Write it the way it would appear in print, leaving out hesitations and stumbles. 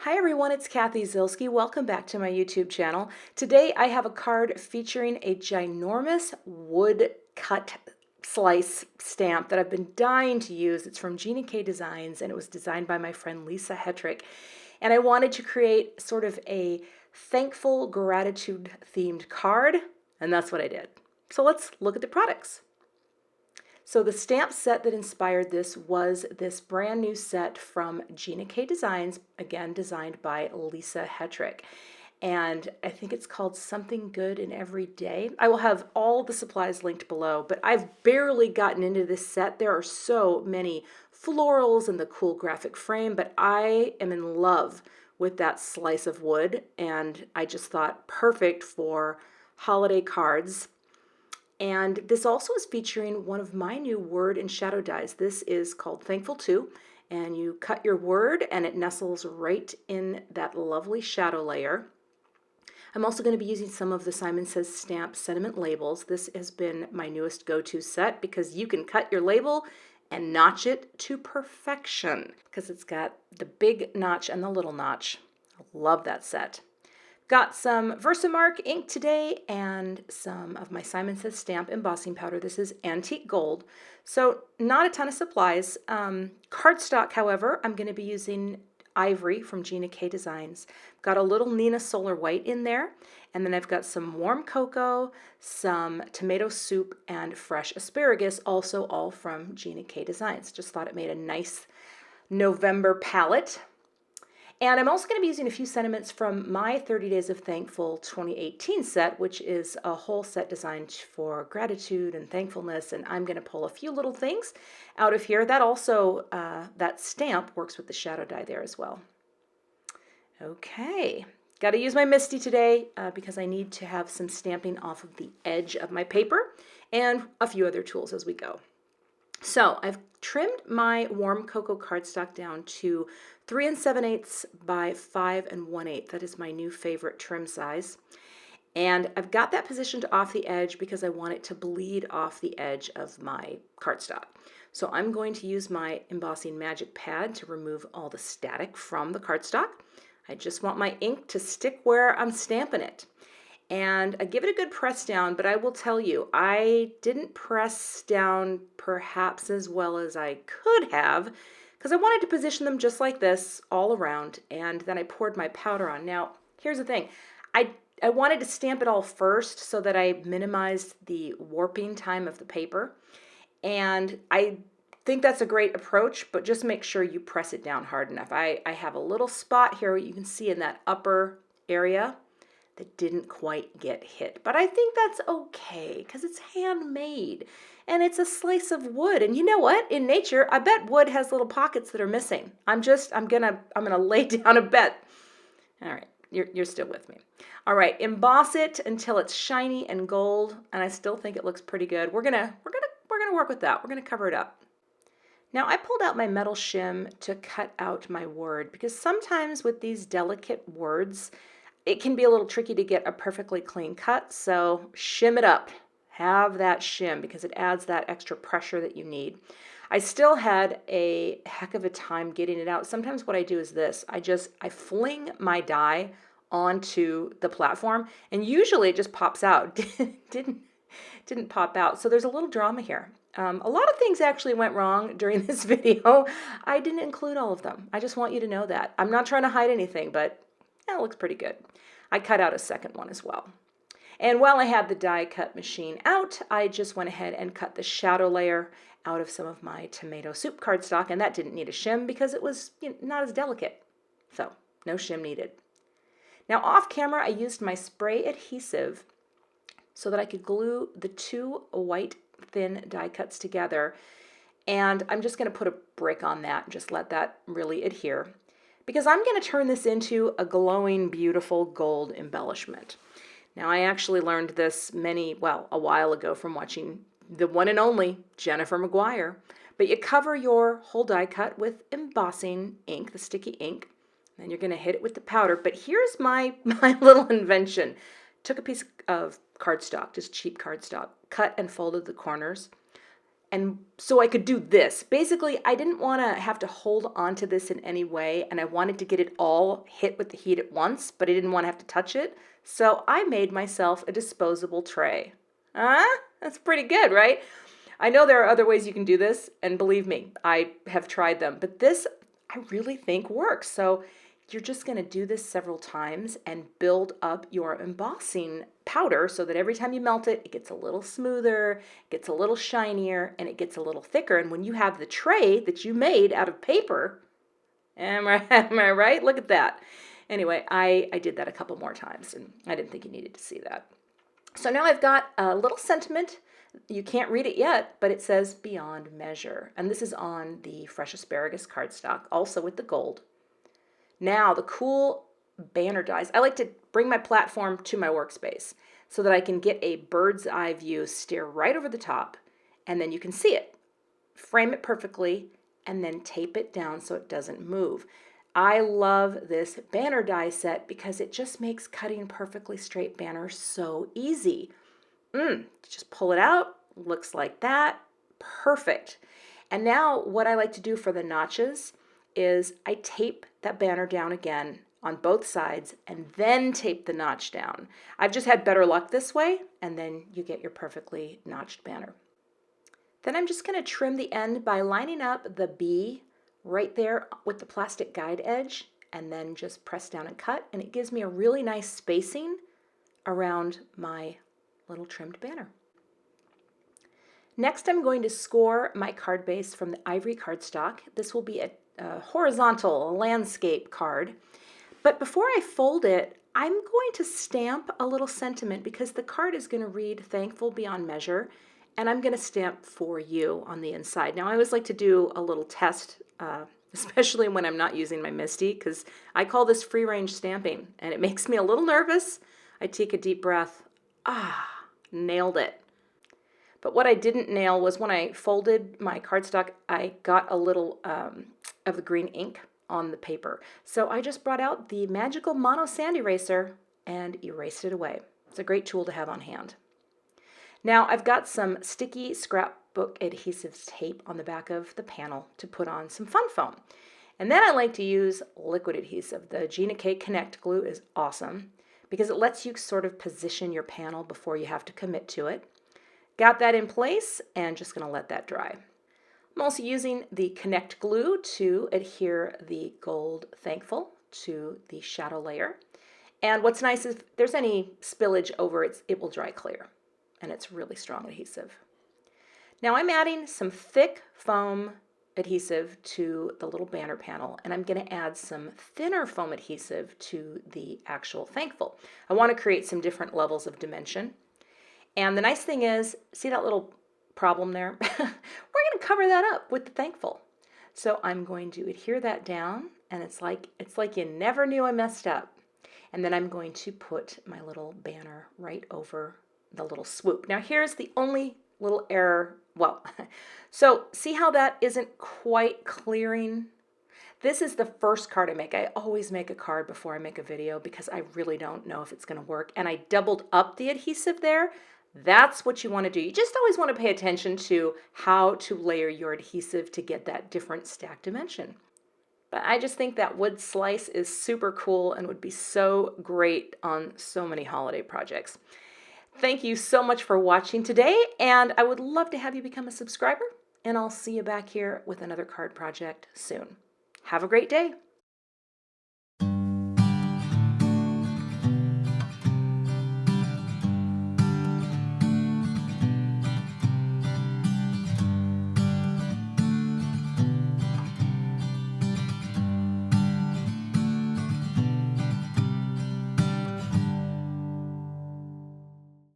Hi everyone, it's Kathy Zilski. Welcome back to my YouTube channel. Today I have a card featuring a ginormous wood cut slice stamp that I've been dying to use. It's from Gina Designs and it was designed by my friend Lisa Hetrick. And I wanted to create sort of a thankful gratitude themed card, and that's what I did. So let's look at the products. So the stamp set that inspired this was this brand new set from Gina Designs, again designed by Lisa Hetrick. And I think it's called Something Good in Every Day. I will have all the supplies linked below, but I've barely gotten into this set. There are so many florals and the cool graphic frame, but I am in love with that slice of wood, and I just thought perfect for holiday cards. And this also is featuring one of my new word and shadow dies. This is called Thankful 2, and you cut your word and it nestles right in that lovely shadow layer. I'm also going to be using some of the Simon Says Stamp sentiment labels. This has been my newest go-to set because you can cut your label and notch it to perfection because it's got the big notch and the little notch. I love that set. Got some Versamark ink today and some of my Simon Says Stamp embossing powder. This is antique gold, so not a ton of supplies. Cardstock, however, I'm going to be using Ivory from Gina Designs. Got a little Neenah Solar White in there, and then I've got some warm cocoa, some tomato soup, and fresh asparagus, also all from Gina Designs. Just thought it made a nice November palette. And I'm also going to be using a few sentiments from my 30 Days of Thankful 2018 set, which is a whole set designed for gratitude and thankfulness. And I'm going to pull a few little things out of here. That also, that stamp works with the shadow die there as well. Okay, got to use my Misty today because I need to have some stamping off of the edge of my paper and a few other tools as we go. So I've trimmed my warm cocoa cardstock down to 3 7/8 by 5 1/8. That is my new favorite trim size. And I've got that positioned off the edge because I want it to bleed off the edge of my cardstock. So I'm going to use my embossing magic pad to remove all the static from the cardstock. I just want my ink to stick where I'm stamping it. And I give it a good press down, but I will tell you, I didn't press down perhaps as well as I could have because I wanted to position them just like this all around, and then I poured my powder on. Now, here's the thing. I wanted to stamp it all first so that I minimized the warping time of the paper, and I think that's a great approach, but just make sure you press it down hard enough. I have a little spot here you can see in that upper area that didn't quite get hit. But I think that's okay because it's handmade and it's a slice of wood. And you know what? In nature, I bet wood has little pockets that are missing. I'm gonna lay down a bet. All right, you're still with me. All right, emboss it until it's shiny and gold, and I still think it looks pretty good. We're gonna work with that. We're gonna cover it up. Now I pulled out my metal shim to cut out my word because sometimes with these delicate words, it can be a little tricky to get a perfectly clean cut, so shim it up. Have that shim because it adds that extra pressure that you need. I still had a heck of a time getting it out. Sometimes what I do is this. I fling my die onto the platform, and usually it just pops out. Didn't pop out. So there's a little drama here. A lot of things actually went wrong during this video. I didn't include all of them. I just want you to know that. I'm not trying to hide anything, but it looks pretty good. I cut out a second one as well. And while I had the die cut machine out, I just went ahead and cut the shadow layer out of some of my tomato soup cardstock, and that didn't need a shim because it was not as delicate. So no shim needed. Now off camera, I used my spray adhesive so that I could glue the two white thin die cuts together. And I'm just going to put a brick on that and just let that really adhere, because I'm going to turn this into a glowing, beautiful gold embellishment. Now, I actually learned this a while ago from watching the one and only Jennifer McGuire. But you cover your whole die cut with embossing ink, the sticky ink. Then you're going to hit it with the powder. But here's my little invention. Took a piece of cardstock, just cheap cardstock, cut and folded the corners, And so I could do this. Basically, I didn't want to have to hold on to this in any way, and I wanted to get it all hit with the heat at once, but I didn't want to have to touch it. So I made myself a disposable tray. That's pretty good, right? I know there are other ways you can do this, and believe me, I have tried them, but this I really think works. So you're just going to do this several times and build up your embossing powder so that every time you melt it, it gets a little smoother, gets a little shinier, and it gets a little thicker. And when you have the tray that you made out of paper, am I right? Look at that. Anyway, I did that a couple more times, and I didn't think you needed to see that. So now I've got a little sentiment. You can't read it yet, but it says Beyond Measure. And this is on the Fresh Asparagus cardstock, also with the gold. Now, the cool banner dies. I like to bring my platform to my workspace so that I can get a bird's eye view, stare right over the top, and then you can see it. Frame it perfectly, and then tape it down so it doesn't move. I love this banner die set because it just makes cutting perfectly straight banners so easy. Just pull it out, looks like that, perfect. And now what I like to do for the notches is I tape that banner down again on both sides and then tape the notch down. I've just had better luck this way, and then you get your perfectly notched banner. Then I'm just going to trim the end by lining up the B right there with the plastic guide edge, and then just press down and cut, and it gives me a really nice spacing around my little trimmed banner. Next, I'm going to score my card base from the Ivory cardstock. This will be a horizontal landscape card. But before I fold it, I'm going to stamp a little sentiment because the card is going to read Thankful Beyond Measure, and I'm going to stamp For You on the inside. Now, I always like to do a little test, especially when I'm not using my MISTI, because I call this free-range stamping, and it makes me a little nervous. I take a deep breath. Nailed it. But what I didn't nail was when I folded my cardstock, I got a little of the green ink on the paper. So I just brought out the magical mono sand eraser and erased it away. It's a great tool to have on hand. Now I've got some sticky scrapbook adhesive tape on the back of the panel to put on some fun foam. And then I like to use liquid adhesive. The Gina Connect glue is awesome because it lets you sort of position your panel before you have to commit to it. Got that in place and just going to let that dry. I'm also using the Connect glue to adhere the gold Thankful to the shadow layer. And what's nice is if there's any spillage over it, it will dry clear. And it's really strong adhesive. Now I'm adding some thick foam adhesive to the little banner panel, and I'm going to add some thinner foam adhesive to the actual Thankful. I want to create some different levels of dimension. And the nice thing is, see that little problem there? We're going to cover that up with the Thankful. So I'm going to adhere that down, and it's like you never knew I messed up. And then I'm going to put my little banner right over the little swoop. Now here's the only little error. Well, so see how that isn't quite clearing? This is the first card I make. I always make a card before I make a video because I really don't know if it's going to work. And I doubled up the adhesive there. That's what you want to do. You just always want to pay attention to how to layer your adhesive to get that different stack dimension. But I just think that wood slice is super cool and would be so great on so many holiday projects. Thank you so much for watching today, and I would love to have you become a subscriber, and I'll see you back here with another card project soon. Have a great day.